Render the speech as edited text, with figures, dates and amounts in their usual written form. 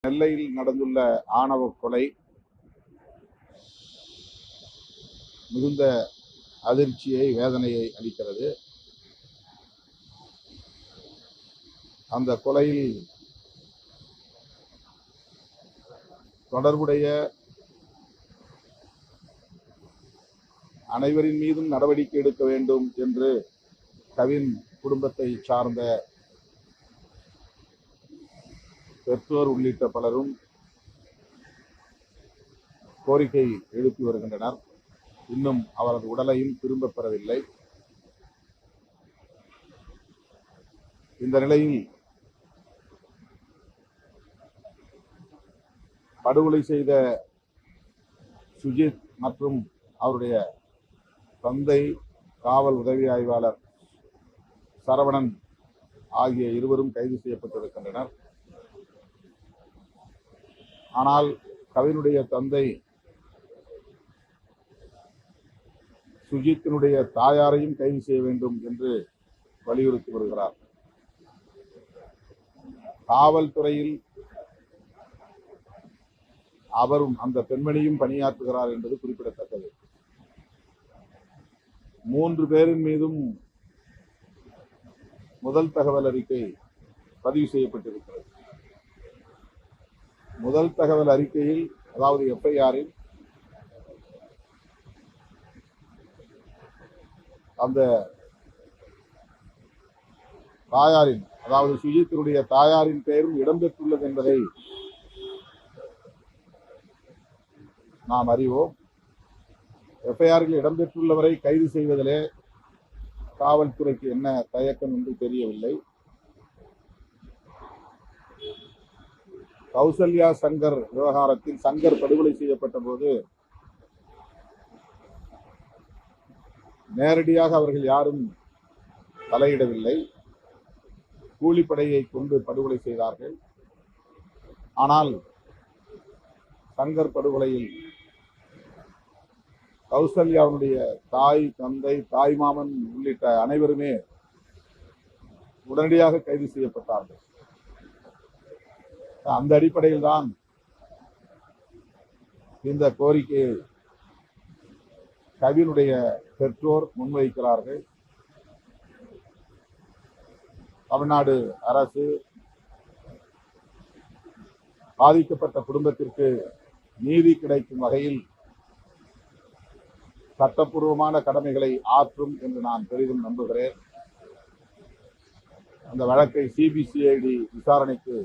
நெல்லையில் நடந்துள்ள ஆணவ கொலை மிகுந்த அதிர்ச்சியை, வேதனையை அளிக்கிறது. அந்த கொலையில் தொடர்புடைய அனைவரின் மீதும் நடவடிக்கை எடுக்க வேண்டும் என்று கவின் குடும்பத்தை சார்ந்த பெற்றோர் உள்ளிட்ட பலரும் கோரிக்கை எழுப்பி வருகின்றனர். இன்னும் அவரது உடலையும் திரும்ப பெறவில்லை. இந்த நிலையில் படுகொலை செய்த சுஜித் மற்றும் அவருடைய தந்தை, காவல் உதவி ஆய்வாளர் சரவணன் ஆகிய இருவரும் கைது செய்யப்பட்டிருக்கின்றனர். ஆனால் கவினுடைய தந்தை சுஜித்தினுடைய தாயாரையும் கைது செய்ய வேண்டும் என்று வலியுறுத்தி வருகிறார். காவல்துறையில் அவரும் அந்த பெண்மணியும் பணியாற்றுகிறார் என்பது குறிப்பிடத்தக்கது. 3 பேரின் மீதும் முதல் தகவல் அறிக்கை பதிவு செய்யப்பட்டிருக்கிறது. முதல் தகவல் அறிக்கையில், அதாவது எஃப்ஐஆரில், அந்த தாயாரின், அதாவது சுஜித்தினுடைய தாயாரின் பெயரும் இடம்பெற்றுள்ளது என்பதை நாம் அறிவோம். எஃப்ஐஆரில் இடம்பெற்றுள்ளவரை கைது செய்வதிலே காவல்துறைக்கு என்ன தயக்கம் என்று தெரியவில்லை. கௌசல்யா சங்கர் விவகாரத்தில் சங்கர் படுகொலை செய்யப்பட்ட போது நேரடியாக அவர்கள் யாரும் தலையிடவில்லை. கூலிப்படையை கொண்டு படுகொலை செய்தார்கள். ஆனால் சங்கர் படுகொலையில் கௌசல்யாவுடைய தாய், தந்தை, தாய்மாமன் உள்ளிட்ட அனைவருமே உடனடியாக கைது செய்யப்பட்டார்கள். அந்த அடிப்படையில் தான் இந்த கோரிக்கையை கவினுடைய பெற்றோர் முன்வைக்கிறார்கள். தமிழ்நாடு அரசு பாதிக்கப்பட்ட குடும்பத்திற்கு நீதி கிடைக்கும் வகையில் சட்டப்பூர்வமான கடமைகளை ஆற்றும் என்று நான் பெரிதும் நம்புகிறேன். அந்த வழக்கை சிபிசிஐடி விசாரணைக்கு